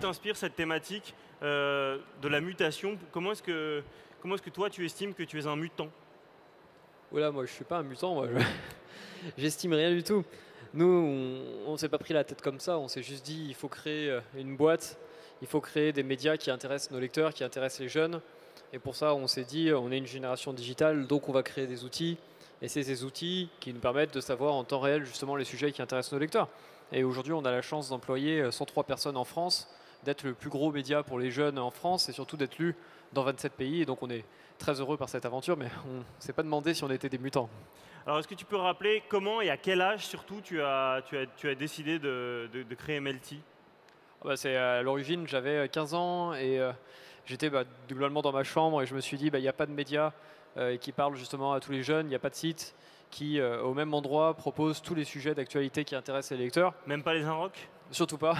t'inspire cette thématique de la mutation? Comment est-ce que toi, tu estimes que tu es un mutant? Oula, moi je suis pas un mutant, moi. J'estime rien du tout. Nous, on s'est pas pris la tête comme ça, on s'est juste dit il faut créer une boîte, il faut créer des médias qui intéressent nos lecteurs, qui intéressent les jeunes. Et pour ça, on s'est dit on est une génération digitale, donc on va créer des outils. Et c'est ces outils qui nous permettent de savoir en temps réel justement les sujets qui intéressent nos lecteurs. Et aujourd'hui, on a la chance d'employer 103 personnes en France, d'être le plus gros média pour les jeunes en France et surtout d'être lu dans 27 pays. Et donc on est très heureux par cette aventure, mais on ne s'est pas demandé si on était des mutants. Alors, est-ce que tu peux rappeler comment et à quel âge surtout tu as décidé de créer Melty? C'est à l'origine, j'avais 15 ans et j'étais globalement dans ma chambre et je me suis dit, il n'y a pas de médias qui parlent justement à tous les jeunes, il n'y a pas de site qui, au même endroit, propose tous les sujets d'actualité qui intéressent les lecteurs. Même pas les Inrocks? Surtout pas,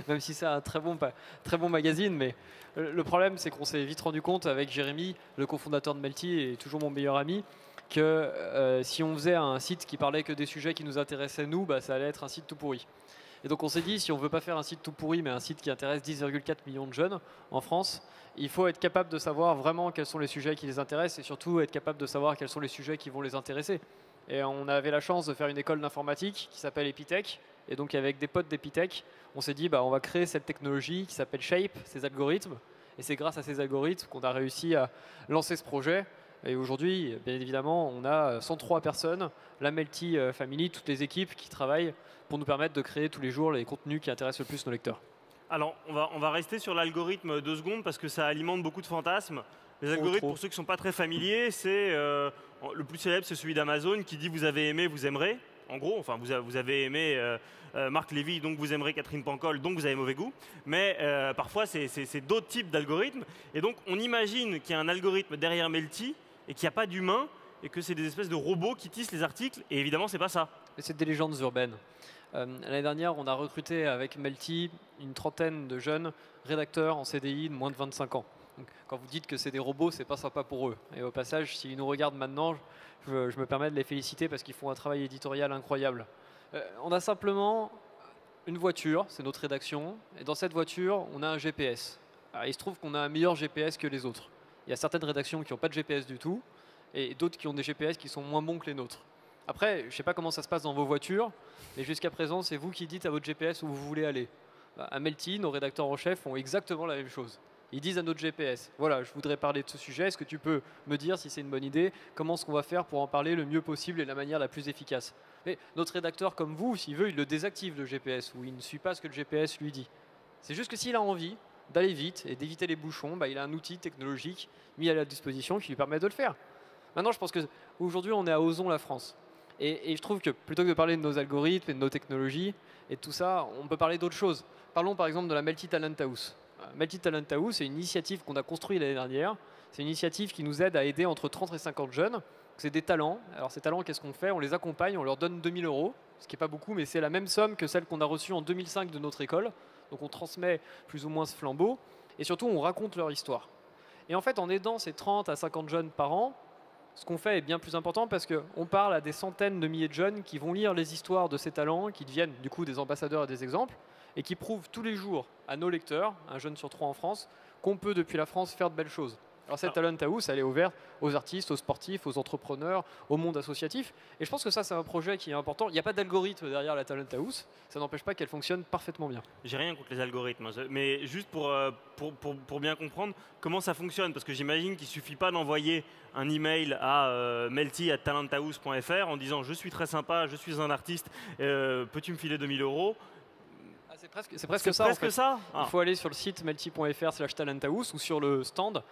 même si c'est un très bon magazine, mais le problème c'est qu'on s'est vite rendu compte avec Jérémy, le cofondateur de Melty et toujours mon meilleur ami, que si on faisait un site qui parlait que des sujets qui nous intéressaient nous, ça allait être un site tout pourri. Et donc on s'est dit, si on ne veut pas faire un site tout pourri, mais un site qui intéresse 10,4 millions de jeunes en France, il faut être capable de savoir vraiment quels sont les sujets qui les intéressent et surtout être capable de savoir quels sont les sujets qui vont les intéresser. Et on avait la chance de faire une école d'informatique qui s'appelle Epitech. Et donc avec des potes d'Epitech, on s'est dit, on va créer cette technologie qui s'appelle Shape, ces algorithmes. Et c'est grâce à ces algorithmes qu'on a réussi à lancer ce projet. Et aujourd'hui, bien évidemment, on a 103 personnes, la Melty Family, toutes les équipes qui travaillent pour nous permettre de créer tous les jours les contenus qui intéressent le plus nos lecteurs. Alors, on va rester sur l'algorithme 2 secondes parce que ça alimente beaucoup de fantasmes. Les algorithmes, pour ceux qui ne sont pas très familiers, c'est le plus célèbre, c'est celui d'Amazon qui dit vous avez aimé, vous aimerez. En gros, enfin, vous avez aimé Marc Lévy, donc vous aimerez Catherine Pancol, donc vous avez mauvais goût. Mais parfois, c'est d'autres types d'algorithmes. Et donc, on imagine qu'il y a un algorithme derrière Melty et qu'il n'y a pas d'humain et que c'est des espèces de robots qui tissent les articles. Et évidemment, c'est pas ça. C'est des légendes urbaines. L'année dernière, on a recruté avec Melty une trentaine de jeunes rédacteurs en CDI de moins de 25 ans. Donc, quand vous dites que c'est des robots, c'est pas sympa pour eux. Et au passage, s'ils nous regardent maintenant, je me permets de les féliciter parce qu'ils font un travail éditorial incroyable. On a simplement une voiture, c'est notre rédaction, et dans cette voiture, on a un GPS. Alors, il se trouve qu'on a un meilleur GPS que les autres. Il y a certaines rédactions qui n'ont pas de GPS du tout, et d'autres qui ont des GPS qui sont moins bons que les nôtres. Après, je ne sais pas comment ça se passe dans vos voitures, mais jusqu'à présent, c'est vous qui dites à votre GPS où vous voulez aller. À Melty, nos rédacteurs en chef font exactement la même chose. Ils disent à notre GPS, voilà, je voudrais parler de ce sujet, est-ce que tu peux me dire si c'est une bonne idée, comment est-ce qu'on va faire pour en parler le mieux possible et de la manière la plus efficace. Mais notre rédacteur comme vous, s'il veut, il le désactive le GPS, ou il ne suit pas ce que le GPS lui dit. C'est juste que s'il a envie d'aller vite et d'éviter les bouchons, il a un outil technologique mis à la disposition qui lui permet de le faire. Maintenant, je pense qu'aujourd'hui, on est à Ozon la France. Et je trouve que plutôt que de parler de nos algorithmes et de nos technologies et de tout ça, on peut parler d'autres choses. Parlons par exemple de la Melty Talent House. Melty Talent House, c'est une initiative qu'on a construite l'année dernière. C'est une initiative qui nous aide à aider entre 30 et 50 jeunes. C'est des talents. Alors ces talents, qu'est-ce qu'on fait? On les accompagne, on leur donne 2000 €, ce qui n'est pas beaucoup, mais c'est la même somme que celle qu'on a reçue en 2005 de notre école. Donc on transmet plus ou moins ce flambeau. Et surtout, on raconte leur histoire. Et en fait, en aidant ces 30 à 50 jeunes par an, ce qu'on fait est bien plus important parce qu'on parle à des centaines de milliers de jeunes qui vont lire les histoires de ces talents, qui deviennent du coup des ambassadeurs et des exemples, et qui prouvent tous les jours à nos lecteurs, un jeune sur 3 en France, qu'on peut depuis la France faire de belles choses. Alors cette Talent House, elle est ouverte aux artistes, aux sportifs, aux entrepreneurs, au monde associatif. Et je pense que ça, c'est un projet qui est important. Il n'y a pas d'algorithme derrière la Talent House. Ça n'empêche pas qu'elle fonctionne parfaitement bien. J'ai rien contre les algorithmes, mais juste pour bien comprendre comment ça fonctionne, parce que j'imagine qu'il ne suffit pas d'envoyer un email à melty@talenthouse.fr en disant « je suis très sympa, je suis un artiste, peux-tu me filer 2000 €? C'est presque ça. Ah. Il faut aller sur le site melty.fr/talenthouse ou sur le stand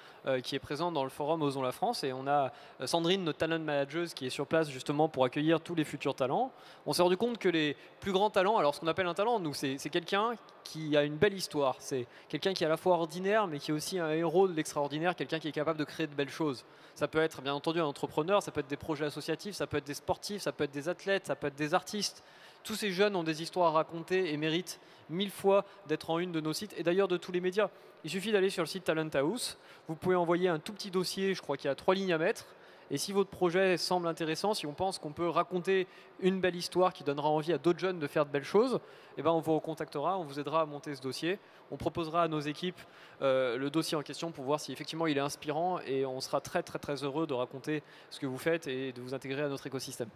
qui est présent dans le forum Osons la France. Et on a Sandrine, notre talent manager, qui est sur place justement pour accueillir tous les futurs talents. On s'est rendu compte que les plus grands talents, alors ce qu'on appelle un talent, nous, c'est quelqu'un qui a une belle histoire. C'est quelqu'un qui est à la fois ordinaire, mais qui est aussi un héros de l'extraordinaire, quelqu'un qui est capable de créer de belles choses. Ça peut être bien entendu un entrepreneur, ça peut être des projets associatifs, ça peut être des sportifs, ça peut être des athlètes, ça peut être des artistes. Tous ces jeunes ont des histoires à raconter et méritent 1000 fois d'être en une de nos sites et d'ailleurs de tous les médias. Il suffit d'aller sur le site Talent House, vous pouvez envoyer un tout petit dossier, je crois qu'il y a 3 lignes à mettre, Et si votre projet semble intéressant, si on pense qu'on peut raconter une belle histoire qui donnera envie à d'autres jeunes de faire de belles choses, eh ben on vous recontactera, on vous aidera à monter ce dossier. On proposera à nos équipes le dossier en question pour voir si effectivement il est inspirant et on sera très très très heureux de raconter ce que vous faites et de vous intégrer à notre écosystème.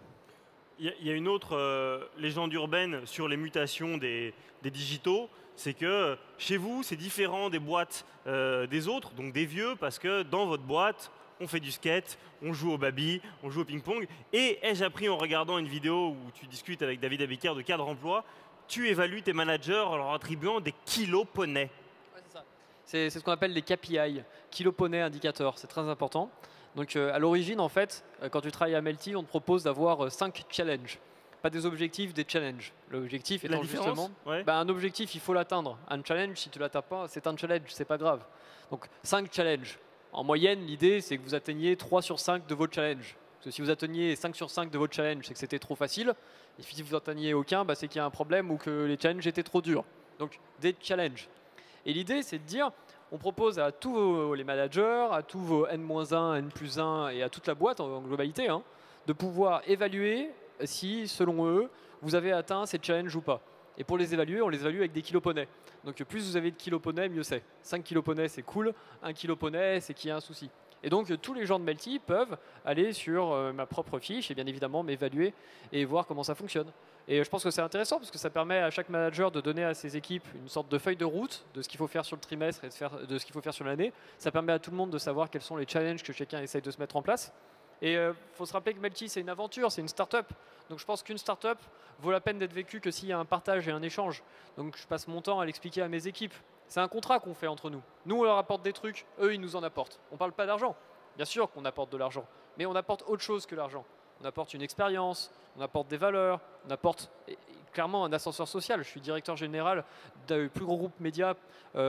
Il y a une autre légende urbaine sur les mutations des digitaux, c'est que chez vous, c'est différent des boîtes des autres, donc des vieux, parce que dans votre boîte, on fait du skate, on joue au baby, on joue au ping-pong. Et ai-je appris en regardant une vidéo où tu discutes avec David Abiker de cadre emploi, tu évalues tes managers en leur attribuant des kilos poneys. Ouais, c'est ça. C'est ce qu'on appelle les KPI, kilo poney indicateur, c'est très important. Donc à l'origine, en fait, quand tu travailles à Melty, on te propose d'avoir 5 challenges. Pas des objectifs, des challenges. L'objectif étant justement, un objectif, il faut l'atteindre. Un challenge, si tu ne l'atteins pas, c'est un challenge, c'est pas grave. Donc 5 challenges. En moyenne, l'idée, c'est que vous atteigniez 3 sur 5 de vos challenges. Parce que si vous atteigniez 5 sur 5 de vos challenges, c'est que c'était trop facile. Et si vous n'atteigniez aucun, c'est qu'il y a un problème ou que les challenges étaient trop durs. Donc des challenges. Et l'idée, c'est de dire, on propose à tous les managers, à tous vos N-1, N+1 et à toute la boîte en globalité, de pouvoir évaluer si, selon eux, vous avez atteint ces challenges ou pas. Et pour les évaluer, on les évalue avec des kilos poneys. Donc plus vous avez de kilos poneys, mieux c'est. 5 kilos poneys, c'est cool. 1 kilo poney, c'est qu'il y a un souci. Et donc tous les gens de Melty peuvent aller sur ma propre fiche et bien évidemment m'évaluer et voir comment ça fonctionne. Et je pense que c'est intéressant parce que ça permet à chaque manager de donner à ses équipes une sorte de feuille de route de ce qu'il faut faire sur le trimestre et de ce qu'il faut faire sur l'année. Ça permet à tout le monde de savoir quels sont les challenges que chacun essaye de se mettre en place. Et il faut se rappeler que Melty, c'est une aventure, c'est une start-up. Donc je pense qu'une start-up vaut la peine d'être vécue que s'il y a un partage et un échange. Donc je passe mon temps à l'expliquer à mes équipes. C'est un contrat qu'on fait entre nous. Nous, on leur apporte des trucs, eux, ils nous en apportent. On ne parle pas d'argent. Bien sûr qu'on apporte de l'argent, mais on apporte autre chose que l'argent. On apporte une expérience, on apporte des valeurs, on apporte clairement un ascenseur social. Je suis directeur général du plus gros groupe média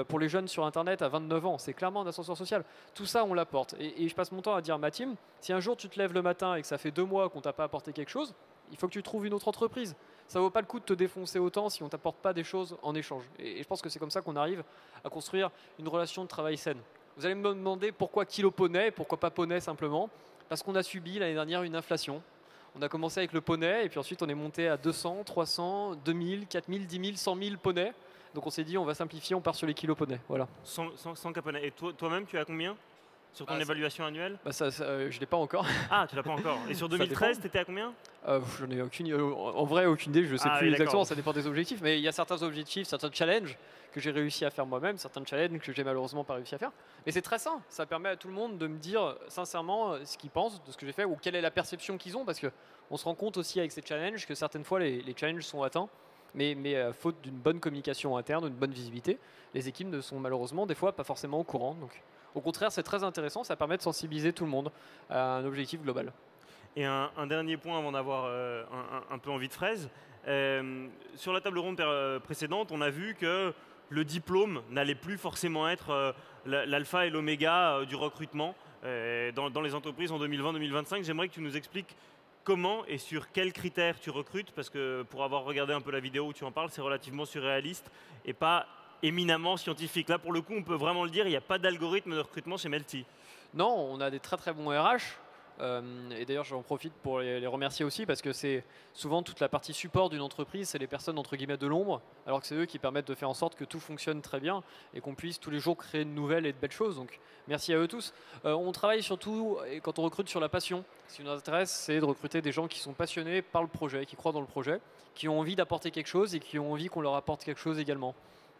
pour les jeunes sur Internet à 29 ans. C'est clairement un ascenseur social. Tout ça, on l'apporte. Et je passe mon temps à dire à ma team, si un jour tu te lèves le matin et que ça fait 2 mois qu'on t'a pas apporté quelque chose, il faut que tu trouves une autre entreprise. Ça ne vaut pas le coup de te défoncer autant si on ne t'apporte pas des choses en échange. Et je pense que c'est comme ça qu'on arrive à construire une relation de travail saine. Vous allez me demander pourquoi kilo poney, pourquoi pas poney simplement. Parce qu'on a subi l'année dernière une inflation. On a commencé avec le poney et puis ensuite on est monté à 200, 300, 2000, 4000, 10 000, 100 000 poneys. Donc on s'est dit on va simplifier, on part sur les kilos poney. Voilà. 100 poneys. Et toi-même, tu as combien sur ton évaluation annuelle? Je ne l'ai pas encore. Ah, tu l'as pas encore. Et sur 2013, tu étais à combien? J'en ai aucune, en vrai aucune idée, je ne sais plus exactement, ça dépend des objectifs. Mais il y a certains objectifs, certains challenges que j'ai réussi à faire moi-même, certains challenges que j'ai malheureusement pas réussi à faire. Mais c'est très sain, ça permet à tout le monde de me dire sincèrement ce qu'ils pensent de ce que j'ai fait ou quelle est la perception qu'ils ont. Parce qu'on se rend compte aussi avec ces challenges que certaines fois les challenges sont atteints. Mais faute d'une bonne communication interne, d'une bonne visibilité, les équipes ne sont malheureusement des fois pas forcément au courant. Donc, au contraire, c'est très intéressant, ça permet de sensibiliser tout le monde à un objectif global. Et un dernier point avant d'avoir un peu envie de fraise. Sur la table ronde précédente, on a vu que le diplôme n'allait plus forcément être l'alpha et l'oméga du recrutement dans les entreprises en 2020-2025. J'aimerais que tu nous expliques comment et sur quels critères tu recrutes, parce que pour avoir regardé un peu la vidéo où tu en parles, c'est relativement surréaliste et pas éminemment scientifique. Là, pour le coup, on peut vraiment le dire, il n'y a pas d'algorithme de recrutement chez Melty. Non, on a des très très bons RH. Et d'ailleurs, j'en profite pour les remercier aussi parce que c'est souvent toute la partie support d'une entreprise, c'est les personnes entre guillemets de l'ombre, alors que c'est eux qui permettent de faire en sorte que tout fonctionne très bien et qu'on puisse tous les jours créer de nouvelles et de belles choses. Donc, merci à eux tous. On travaille surtout, et quand on recrute, sur la passion. Ce qui nous intéresse, c'est de recruter des gens qui sont passionnés par le projet, qui croient dans le projet, qui ont envie d'apporter quelque chose et qui ont envie qu'on leur apporte quelque chose également.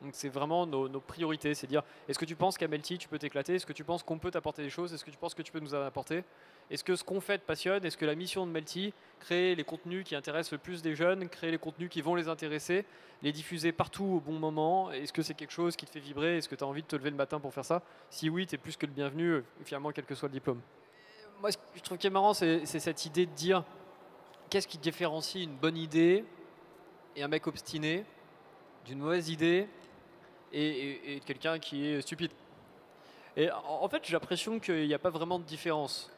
Donc c'est vraiment nos priorités, c'est dire est-ce que tu penses qu'à Melty tu peux t'éclater, est-ce que tu penses qu'on peut t'apporter des choses, est-ce que tu penses que tu peux nous en apporter, est-ce que ce qu'on fait te passionne, est-ce que la mission de Melty, créer les contenus qui intéressent le plus des jeunes, créer les contenus qui vont les intéresser, les diffuser partout au bon moment, est-ce que c'est quelque chose qui te fait vibrer, est-ce que tu as envie de te lever le matin pour faire ça? Si oui, tu es plus que le bienvenu, finalement quel que soit le diplôme. Moi ce que je trouve qui est marrant, c'est cette idée de dire qu'est-ce qui différencie une bonne idée et un mec obstiné d'une mauvaise idée et quelqu'un qui est stupide. Et en fait, j'ai l'impression qu'il n'y a pas vraiment de différence.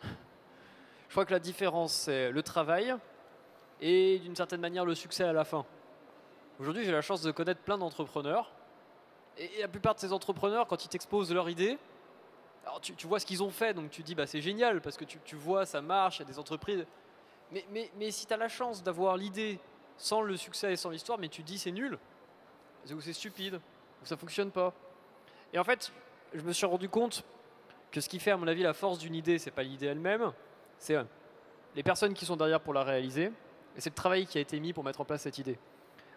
Je crois que la différence, c'est le travail et d'une certaine manière le succès à la fin. Aujourd'hui, j'ai la chance de connaître plein d'entrepreneurs. Et la plupart de ces entrepreneurs, quand ils t'exposent leur idée, Alors tu vois ce qu'ils ont fait, donc tu dis bah, c'est génial parce que tu vois ça marche, il y a des entreprises. Mais si tu as la chance d'avoir l'idée sans le succès et sans l'histoire, mais tu dis c'est nul, ou c'est stupide, ou ça fonctionne pas. Et en fait, je me suis rendu compte que ce qui fait à mon avis la force d'une idée, c'est pas l'idée elle-même, c'est les personnes qui sont derrière pour la réaliser, et c'est le travail qui a été mis pour mettre en place cette idée.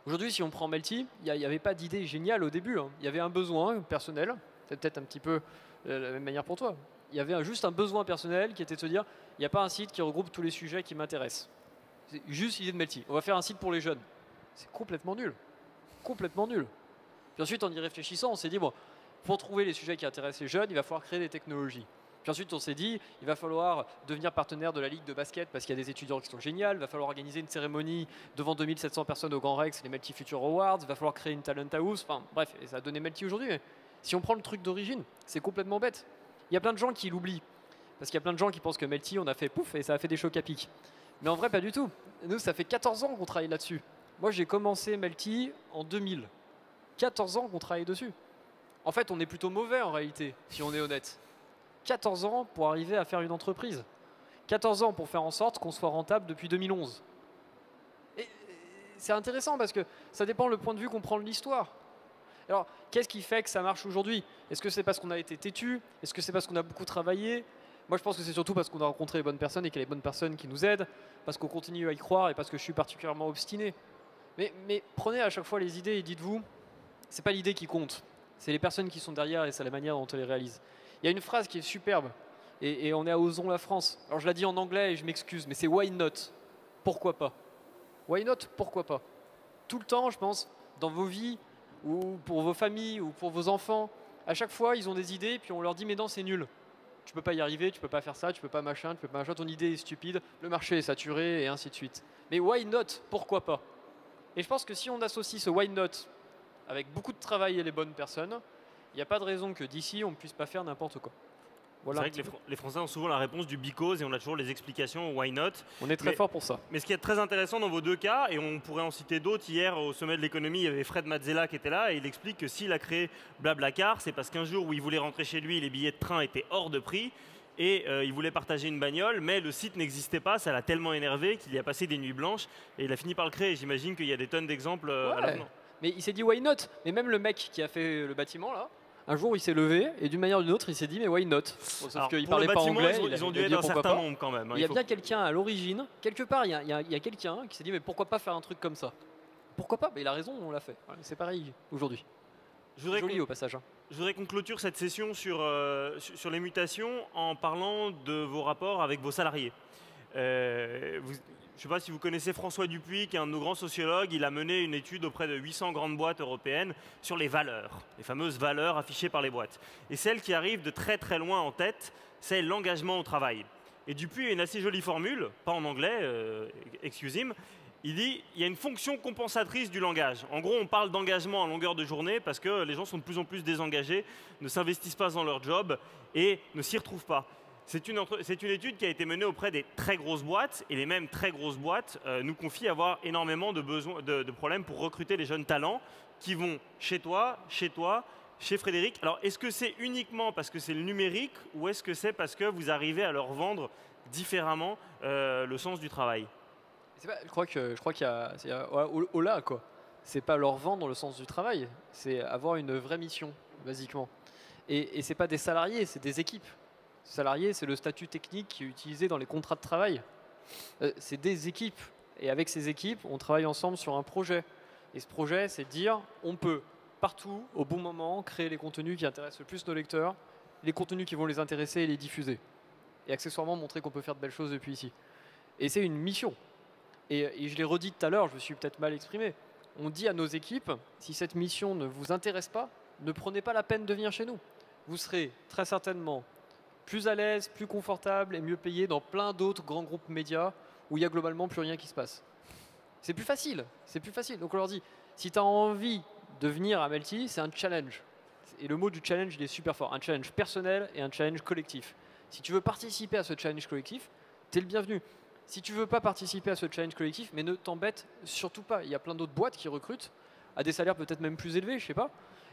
Aujourd'hui, si on prend Melty, il n'y avait pas d'idée géniale au début. Il y avait un besoin personnel, c'est peut-être un petit peu la même manière pour toi. Il y avait juste un besoin personnel qui était de se dire, il n'y a pas un site qui regroupe tous les sujets qui m'intéressent. C'est juste l'idée de Melty. On va faire un site pour les jeunes. C'est complètement nul. Complètement nul. Puis ensuite, en y réfléchissant, on s'est dit, bon, pour trouver les sujets qui intéressent les jeunes, il va falloir créer des technologies. Puis ensuite, on s'est dit, il va falloir devenir partenaire de la Ligue de basket parce qu'il y a des étudiants qui sont géniaux. Il va falloir organiser une cérémonie devant 2700 personnes au Grand Rex, les Melty Future Awards. Il va falloir créer une Talent House. Enfin, bref, et ça a donné Melty aujourd'hui. Mais si on prend le truc d'origine, c'est complètement bête. Il y a plein de gens qui l'oublient. Parce qu'il y a plein de gens qui pensent que Melty, on a fait pouf et ça a fait des chocs à pic. Mais en vrai, pas du tout. Nous, ça fait 14 ans qu'on travaille là-dessus. Moi, j'ai commencé Melty en 2000. 14 ans qu'on travaille dessus. En fait, on est plutôt mauvais en réalité, si on est honnête. 14 ans pour arriver à faire une entreprise. 14 ans pour faire en sorte qu'on soit rentable depuis 2011. Et c'est intéressant parce que ça dépend le point de vue qu'on prend de l'histoire. Alors, qu'est-ce qui fait que ça marche aujourd'hui? Est-ce que c'est parce qu'on a été têtu? Est-ce que c'est parce qu'on a beaucoup travaillé? Moi, je pense que c'est surtout parce qu'on a rencontré les bonnes personnes et qu'il y a les bonnes personnes qui nous aident, parce qu'on continue à y croire et parce que je suis particulièrement obstiné. Mais prenez à chaque fois les idées et dites-vous, c'est pas l'idée qui compte, c'est les personnes qui sont derrière et c'est la manière dont on les réalise. Il y a une phrase qui est superbe, et on est à Osons la France. Alors je la dis en anglais et je m'excuse, mais c'est why not? Pourquoi pas? Why not? Pourquoi pas? Tout le temps, je pense, dans vos vies, ou pour vos familles, ou pour vos enfants, à chaque fois, ils ont des idées, puis on leur dit, mais non, c'est nul. Tu peux pas y arriver, tu peux pas faire ça, tu peux pas machin, ton idée est stupide, le marché est saturé, et ainsi de suite. Mais why not? Pourquoi pas? Et je pense que si on associe ce why not avec beaucoup de travail et les bonnes personnes, il n'y a pas de raison que d'ici, on ne puisse pas faire n'importe quoi. Voilà. C'est vrai que les Français ont souvent la réponse du because et on a toujours les explications why not. On est très fort pour ça. Mais ce qui est très intéressant dans vos deux cas, et on pourrait en citer d'autres, hier au sommet de l'économie, il y avait Fred Mazzella qui était là et il explique que s'il a créé Blablacar, c'est parce qu'un jour où il voulait rentrer chez lui, les billets de train étaient hors de prix et il voulait partager une bagnole, mais le site n'existait pas, ça l'a tellement énervé qu'il y a passé des nuits blanches et il a fini par le créer. J'imagine qu'il y a des tonnes d'exemples à l'avenir. Mais il s'est dit why not? Mais même le mec qui a fait le bâtiment là, un jour il s'est levé et d'une manière ou d'une autre il s'est dit mais why not? Sauf qu'il parlait pas anglais, ils ont dû être un certain nombre quand même. Il y a bien quelqu'un à l'origine, quelque part il y a quelqu'un qui s'est dit mais pourquoi pas faire un truc comme ça? Pourquoi pas? Mais il a raison, on l'a fait. C'est pareil aujourd'hui. Joli au passage. Je voudrais qu'on clôture cette session sur les mutations en parlant de vos rapports avec vos salariés. Je ne sais pas si vous connaissez François Dupuis, qui est un de nos grands sociologues. Il a mené une étude auprès de 800 grandes boîtes européennes sur les valeurs, les fameuses valeurs affichées par les boîtes. Et celle qui arrive de très très loin en tête, c'est l'engagement au travail. Et Dupuis a une assez jolie formule, pas en anglais, excuse him. Il dit il y a une fonction compensatrice du langage. En gros, on parle d'engagement à longueur de journée parce que les gens sont de plus en plus désengagés, ne s'investissent pas dans leur job et ne s'y retrouvent pas. C'est une étude qui a été menée auprès des très grosses boîtes et les mêmes très grosses boîtes nous confient avoir énormément de problèmes pour recruter les jeunes talents qui vont chez toi, chez Frédéric. Alors, est-ce que c'est uniquement parce que c'est le numérique ou est-ce que c'est parce que vous arrivez à leur vendre différemment le sens du travail? Je crois qu'il y a au-delà quoi. C'est pas leur vendre le sens du travail, c'est avoir une vraie mission basiquement. Et c'est pas des salariés, c'est des équipes. Salarié, c'est le statut technique qui est utilisé dans les contrats de travail. C'est des équipes. Et avec ces équipes, on travaille ensemble sur un projet. Et ce projet, c'est de dire, on peut partout, au bon moment, créer les contenus qui intéressent le plus nos lecteurs, les contenus qui vont les intéresser et les diffuser. Et accessoirement, montrer qu'on peut faire de belles choses depuis ici. Et c'est une mission. Et je l'ai redit tout à l'heure, je me suis peut-être mal exprimé. On dit à nos équipes, si cette mission ne vous intéresse pas, ne prenez pas la peine de venir chez nous. Vous serez très certainement plus à l'aise, plus confortable et mieux payé dans plein d'autres grands groupes médias où il n'y a globalement plus rien qui se passe. C'est plus facile, c'est plus facile. Donc on leur dit, si tu as envie de venir à Melty, c'est un challenge. Et le mot du challenge, il est super fort. Un challenge personnel et un challenge collectif. Si tu veux participer à ce challenge collectif, tu es le bienvenu. Si tu ne veux pas participer à ce challenge collectif, mais ne t'embête surtout pas. Il y a plein d'autres boîtes qui recrutent à des salaires peut-être même plus élevés, je sais pas.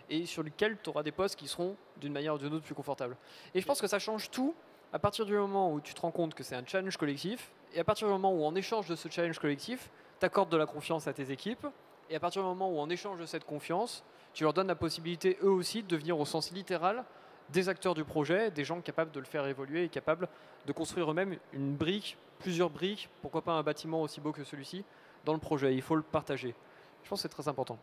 et sur lequel tu auras des postes qui seront d'une manière ou d'une autre plus confortables. Et je pense que ça change tout à partir du moment où tu te rends compte que c'est un challenge collectif, et à partir du moment où en échange de ce challenge collectif, tu accordes de la confiance à tes équipes, et à partir du moment où en échange de cette confiance, tu leur donnes la possibilité eux aussi de devenir au sens littéral des acteurs du projet, des gens capables de le faire évoluer et capables de construire eux-mêmes une brique, plusieurs briques, pourquoi pas un bâtiment aussi beau que celui-ci, dans le projet. Il faut le partager. Je pense que c'est très important.